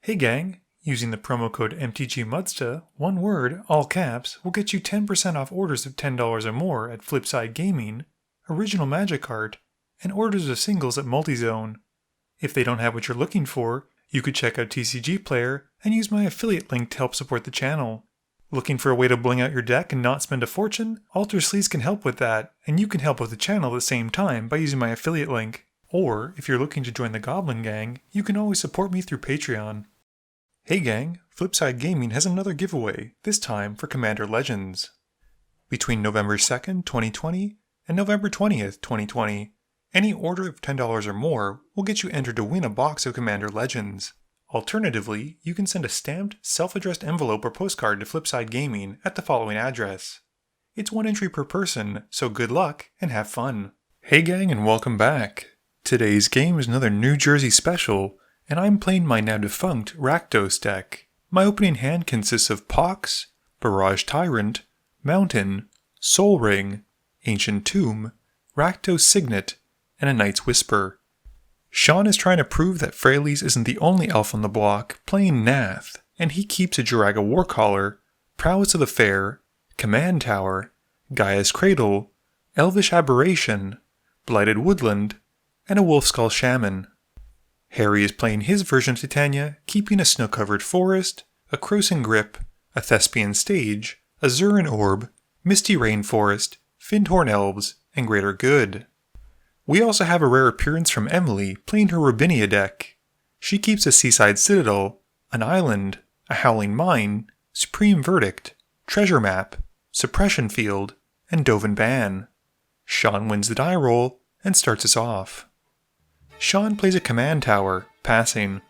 Hey gang, using the promo code MTGMudsta, one word, all caps, will get you 10% off orders of $10 or more at Flipside Gaming, Original Magic Art, and orders of singles at Multizone. If they don't have what you're looking for, you could check out TCG Player and use my affiliate link to help support the channel. Looking for a way to bling out your deck and not spend a fortune? Alter Sleaze can help with that, and you can help with the channel at the same time by using my affiliate link. Or, if you're looking to join the Goblin Gang, you can always support me through Patreon. Hey gang, Flipside Gaming has another giveaway, this time for Commander Legends. Between November 2nd, 2020 and November 20th, 2020, any order of $10 or more will get you entered to win a box of Commander Legends. Alternatively, you can send a stamped, self-addressed envelope or postcard to Flipside Gaming at the following address. It's one entry per person, so good luck and have fun. Hey gang and welcome back. Today's game is another New Jersey special, and I'm playing my now defunct Rakdos deck. My opening hand consists of Pox, Barrage Tyrant, Mountain, Soul Ring, Ancient Tomb, Rakdos Signet, and a Knight's Whisper. Sean is trying to prove that Fraley's isn't the only elf on the block playing Nath, and he keeps a Jiraga Warcaller, Prowess of the Fair, Command Tower, Gaia's Cradle, Elvish Aberration, Blighted Woodland, and a Wolfskull Shaman. Harry is playing his version of Titania, keeping a snow-covered forest, a Krosan Grip, a Thespian Stage, a Zurin Orb, Misty Rainforest, Findhorn Elves, and Greater Good. We also have a rare appearance from Emily playing her Rubinia deck. She keeps a Seaside Citadel, an Island, a Howling Mine, Supreme Verdict, Treasure Map, Suppression Field, and Dovin Ban. Sean wins the die roll and starts us off. Sean plays a Command Tower, passing.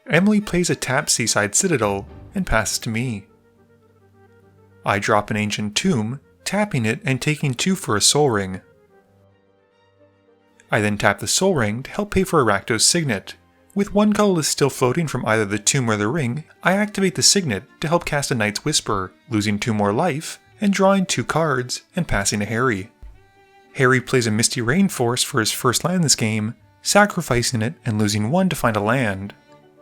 Emily plays a tapped Seaside Citadel and passes to me. I drop an Ancient Tomb, tapping it and taking 2 for a Soul Ring. I then tap the Soul Ring to help pay for a Rakdos Signet. With one colorless still floating from either the tomb or the ring, I activate the Signet to help cast a Knight's Whisper, losing 2 more life, and drawing 2 cards, and passing to Harry. Harry plays a Misty Rainforest for his first land this game, sacrificing it and losing 1 to find a land.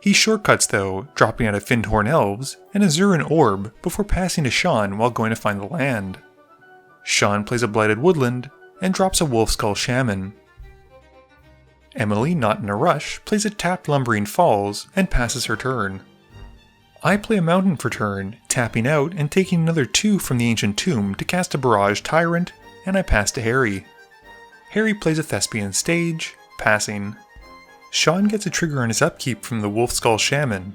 He shortcuts though, dropping out a Findhorn Elves and a Zurin Orb before passing to Sean while going to find the land. Sean plays a Blighted Woodland and drops a Wolfskull Shaman. Emily, not in a rush, plays a tapped Lumbering Falls and passes her turn. I play a Mountain for turn, tapping out and taking another 2 from the Ancient Tomb to cast a Barrage Tyrant, and I pass to Harry. Harry plays a Thespian Stage, passing. Sean gets a trigger on his upkeep from the Wolfskull Shaman.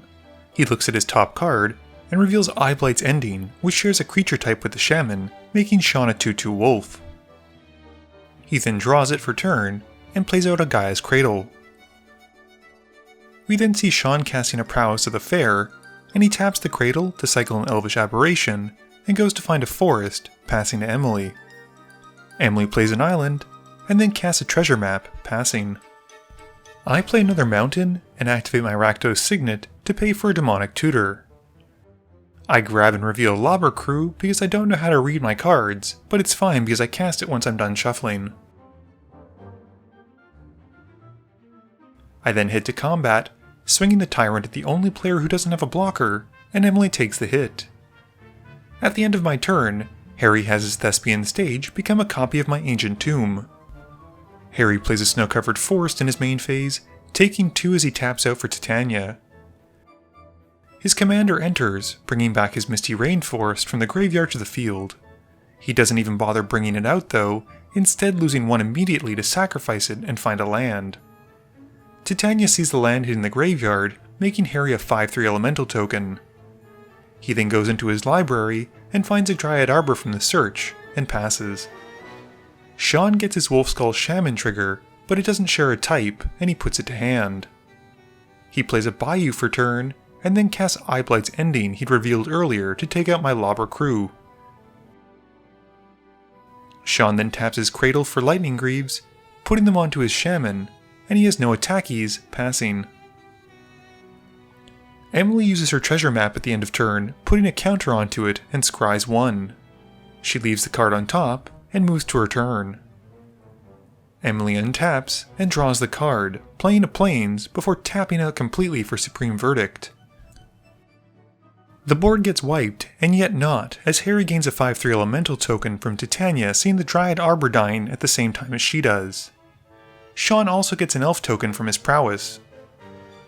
He looks at his top card and reveals Eyeblight's Ending, which shares a creature type with the Shaman, making Sean a 2/2 wolf. He then draws it for turn and plays out a Gaia's Cradle. We then see Sean casting a Prowess of the Fair, and he taps the Cradle to cycle an Elvish Aberration and goes to find a forest, passing to Emily. Emily plays an Island, and then casts a Treasure Map, passing. I play another Mountain and activate my Rakdos Signet to pay for a Demonic Tutor. I grab and reveal Lobber Crew because I don't know how to read my cards, but it's fine because I cast it once I'm done shuffling. I then head to combat, swinging the Tyrant at the only player who doesn't have a blocker, and Emily takes the hit. At the end of my turn, Harry has his Thespian Stage become a copy of my Ancient Tomb. Harry plays a snow-covered forest in his main phase, taking 2 as he taps out for Titania. His commander enters, bringing back his Misty Rainforest from the graveyard to the field. He doesn't even bother bringing it out though, instead losing 1 immediately to sacrifice it and find a land. Titania sees the land hitting the graveyard, making Harry a 5/3 elemental token. He then goes into his library and finds a Dryad Arbor from the search, and passes. Sean gets his Wolfskull Shaman trigger, but it doesn't share a type, and he puts it to hand. He plays a Bayou for turn, and then casts Eyeblight's Ending he'd revealed earlier to take out my Lobber Crew. Sean then taps his Cradle for Lightning Greaves, putting them onto his Shaman, and he has no attackies, passing. Emily uses her Treasure Map at the end of turn, putting a counter onto it and scries 1. She leaves the card on top and moves to her turn. Emily untaps and draws the card, playing a Plains before tapping out completely for Supreme Verdict. The board gets wiped, and yet not, as Harry gains a 5/3 elemental token from Titania seeing the Dryad Arbor dying at the same time as she does. Sean also gets an elf token from his prowess.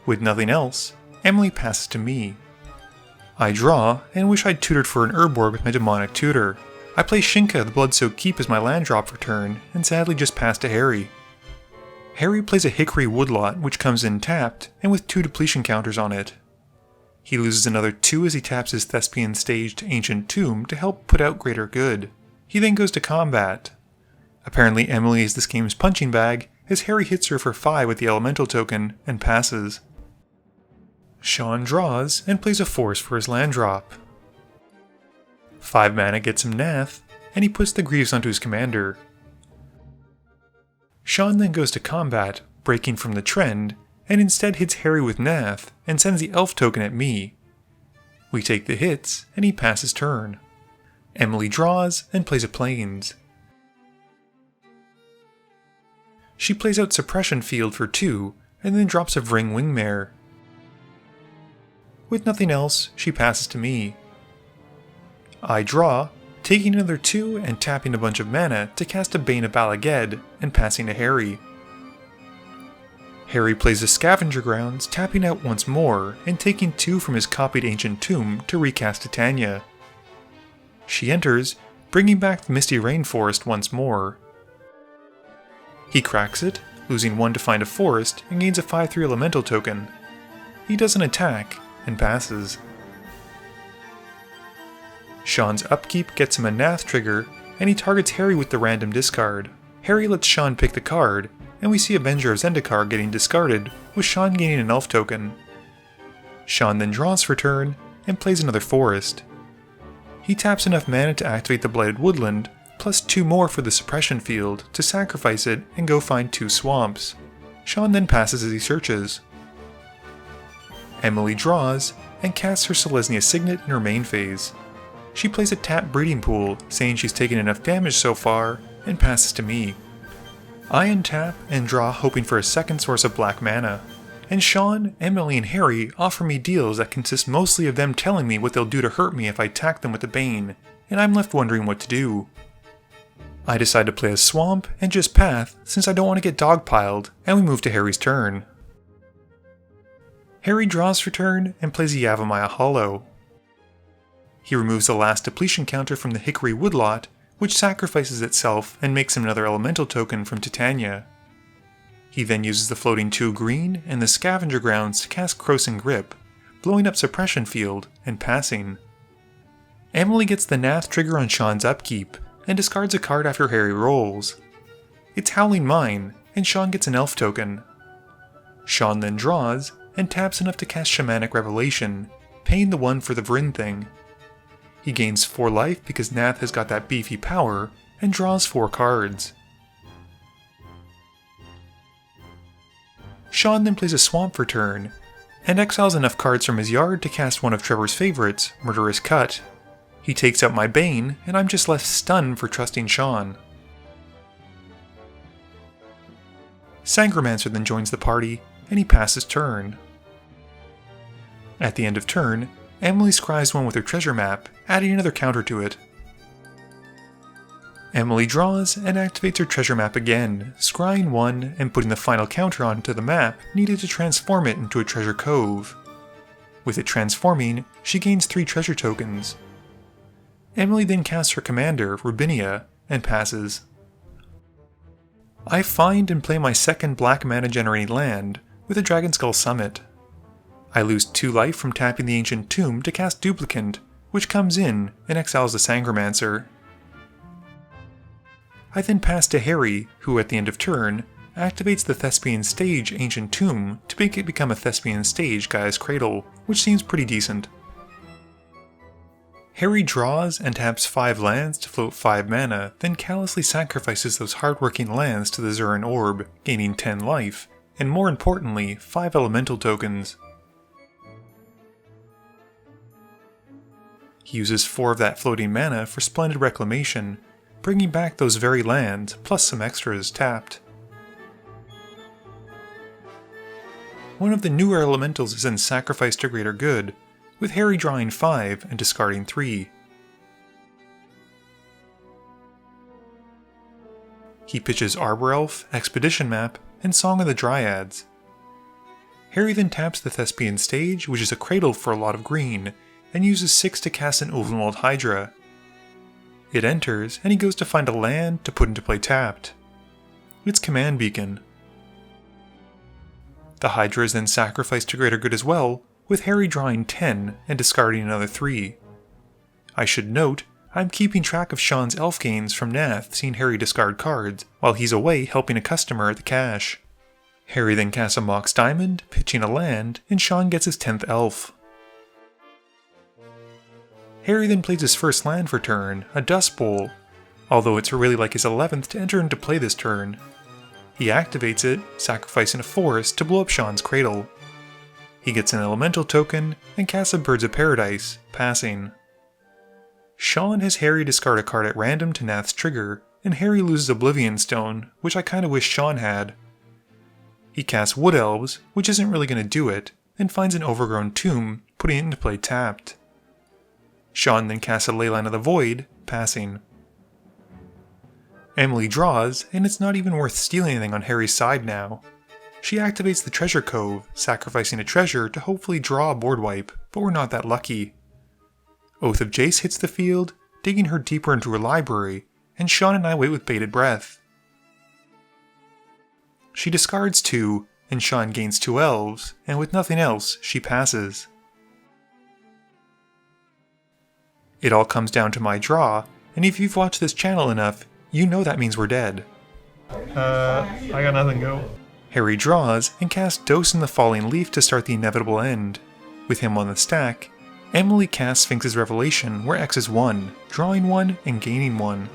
With nothing else, Emily passes to me. I draw, and wish I'd tutored for an herb orb with my demonic tutor. I play Shinka the Bloodsoaked Keep as my land drop for turn, and sadly just pass to Harry. Harry plays a Hickory Woodlot which comes in tapped, and with 2 depletion counters on it. He loses another 2 as he taps his Thespian Staged Ancient Tomb to help put out greater good. He then goes to combat. Apparently Emily is this game's punching bag, as Harry hits her for 5 with the elemental token, and passes. Sean draws, and plays a force for his land drop. 5 mana gets him Nath, and he puts the Greaves onto his commander. Sean then goes to combat, breaking from the trend, and instead hits Harry with Nath, and sends the elf token at me. We take the hits, and he passes turn. Emily draws, and plays a Plains. She plays out Suppression Field for 2, and then drops a Vring Wingmare. With nothing else, she passes to me. I draw, taking another 2 and tapping a bunch of mana to cast a Bane of Bala Ged, and passing to Harry. Harry plays the Scavenger Grounds, tapping out once more, and taking 2 from his copied Ancient Tomb to recast Titania. She enters, bringing back the Misty Rainforest once more. He cracks it, losing 1 to find a forest, and gains a 5/3 elemental token. He doesn't attack, and passes. Sean's upkeep gets him a Nath trigger, and he targets Harry with the random discard. Harry lets Sean pick the card, and we see Avenger of Zendikar getting discarded, with Sean gaining an elf token. Sean then draws for turn, and plays another forest. He taps enough mana to activate the Blighted Woodland, plus 2 more for the Suppression Field, to sacrifice it and go find 2 swamps. Sean then passes as he searches. Emily draws, and casts her Selesnya Signet in her main phase. She plays a tap Breeding Pool, saying she's taken enough damage so far, and passes to me. I untap and draw, hoping for a second source of black mana. And Sean, Emily, and Harry offer me deals that consist mostly of them telling me what they'll do to hurt me if I attack them with a Bane, and I'm left wondering what to do. I decide to play a Swamp and just Path since I don't want to get dogpiled, and we move to Harry's turn. Harry draws for turn and plays a Yavimaya Hollow. He removes the last depletion counter from the Hickory Woodlot, which sacrifices itself and makes him another elemental token from Titania. He then uses the floating 2 green and the Scavenger Grounds to cast Croson Grip, blowing up Suppression Field and passing. Emily gets the Nath trigger on Sean's upkeep and discards a card after Harry rolls. It's Howling Mine, and Sean gets an elf token. Sean then draws and taps enough to cast Shamanic Revelation, paying the 1 for the Vryn thing. He gains 4 life because Nath has got that beefy power, and draws 4 cards. Sean then plays a Swamp for turn, and exiles enough cards from his yard to cast one of Trevor's favorites, Murderous Cut. He takes out my Bane, and I'm just left stunned for trusting Sean. Sangromancer then joins the party, and he passes turn. At the end of turn, Emily scries one with her treasure map, adding another counter to it. Emily draws and activates her treasure map again, scrying 1 and putting the final counter onto the map needed to transform it into a treasure cove. With it transforming, she gains 3 treasure tokens. Emily then casts her commander, Rubinia, and passes. I find and play my second black mana generating land with a Dragonskull Summit. I lose 2 life from tapping the Ancient Tomb to cast Duplicant, which comes in and exiles the Sangromancer. I then pass to Harry, who at the end of turn, activates the Thespian Stage Ancient Tomb to make it become a Thespian Stage Gaia's Cradle, which seems pretty decent. Harry draws and taps 5 lands to float 5 mana, then callously sacrifices those hardworking lands to the Zurin Orb, gaining 10 life, and more importantly, 5 elemental tokens. He uses 4 of that floating mana for Splendid Reclamation, bringing back those very lands, plus some extras tapped. one of the newer elementals is then sacrificed to greater good, with Harry drawing 5 and discarding 3. He pitches Arbor Elf, Expedition Map, and Song of the Dryads. Harry then taps the Thespian Stage, which is a cradle for a lot of green, and uses 6 to cast an Ulvenwald Hydra. It enters, and he goes to find a land to put into play tapped. It's Command Beacon. The Hydra is then sacrificed to greater good as well, with Harry drawing 10 and discarding another 3. I should note, I'm keeping track of Sean's elf gains from Nath seeing Harry discard cards, while he's away helping a customer at the cash. Harry then casts a Mox Diamond, pitching a land, and Sean gets his 10th elf. Harry then plays his first land for turn, a Dust Bowl, although it's really like his 11th to enter into play this turn. He activates it, sacrificing a forest to blow up Sean's cradle. He gets an elemental token, and casts a Birds of Paradise, passing. Sean has Harry discard a card at random to Nath's trigger, and Harry loses Oblivion Stone, which I kinda wish Sean had. He casts Wood Elves, which isn't really gonna do it, and finds an overgrown tomb, putting it into play tapped. Sean then casts a Leyline of the Void, passing. Emily draws, and it's not even worth stealing anything on Harry's side now. She activates the Treasure Cove, sacrificing a treasure to hopefully draw a board wipe, but we're not that lucky. Oath of Jace hits the field, digging her deeper into her library, and Sean and I wait with bated breath. She discards 2, and Sean gains 2 elves, and with nothing else, she passes. It all comes down to my draw, and if you've watched this channel enough, you know that means we're dead. I got nothing, go. Harry draws and casts Dose in the Falling Leaf to start the inevitable end. With him on the stack, Emily casts Sphinx's Revelation, where X is 1, drawing 1 and gaining 1.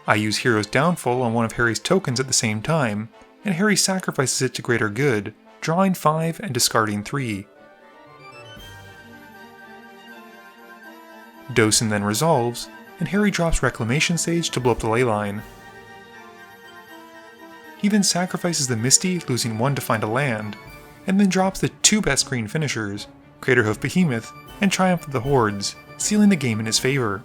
I use Hero's Downfall on one of Harry's tokens at the same time, and Harry sacrifices it to greater good, drawing 5 and discarding 3. Dosen then resolves, and Harry drops Reclamation Sage to blow up the Leyline. He then sacrifices the Misty, losing 1 to find a land, and then drops the 2 best green finishers, Craterhoof Behemoth and Triumph of the Hordes, sealing the game in his favor.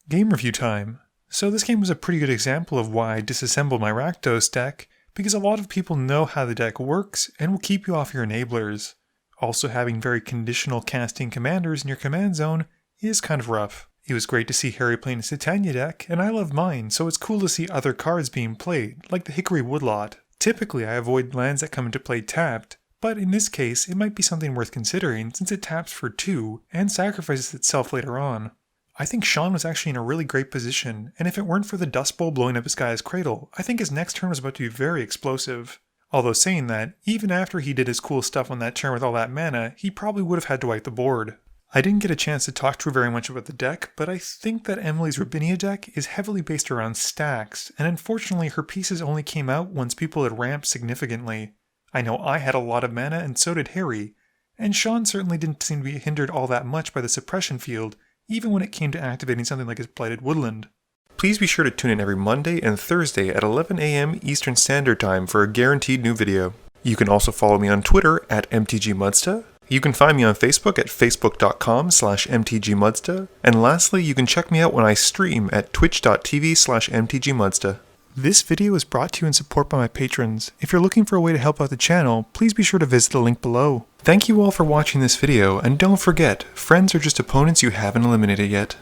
Game review time. So this game was a pretty good example of why I disassembled my Rakdos deck, because a lot of people know how the deck works and will keep you off your enablers. Also, having very conditional casting commanders in your command zone is kind of rough. It was great to see Harry playing his Titania deck, and I love mine, so it's cool to see other cards being played, like the Hickory Woodlot. Typically I avoid lands that come into play tapped, but in this case it might be something worth considering since it taps for 2 and sacrifices itself later on. I think Sean was actually in a really great position, and if it weren't for the Dust Bowl blowing up his guy's cradle, I think his next turn was about to be very explosive. Although saying that, even after he did his cool stuff on that turn with all that mana, he probably would have had to wipe the board. I didn't get a chance to talk to her very much about the deck, but I think that Emily's Rubinia deck is heavily based around stacks, and unfortunately her pieces only came out once people had ramped significantly. I know I had a lot of mana and so did Harry, and Sean certainly didn't seem to be hindered all that much by the suppression field, even when it came to activating something like his Blighted Woodland. Please be sure to tune in every Monday and Thursday at 11 AM Eastern Standard Time for a guaranteed new video. You can also follow me on Twitter at MTGMudsta. You can find me on Facebook at facebook.com/mtgmudsta. And lastly, you can check me out when I stream at twitch.tv/mtgmudsta. This video is brought to you in support by my patrons. If you're looking for a way to help out the channel, please be sure to visit the link below. Thank you all for watching this video, and don't forget, friends are just opponents you haven't eliminated yet.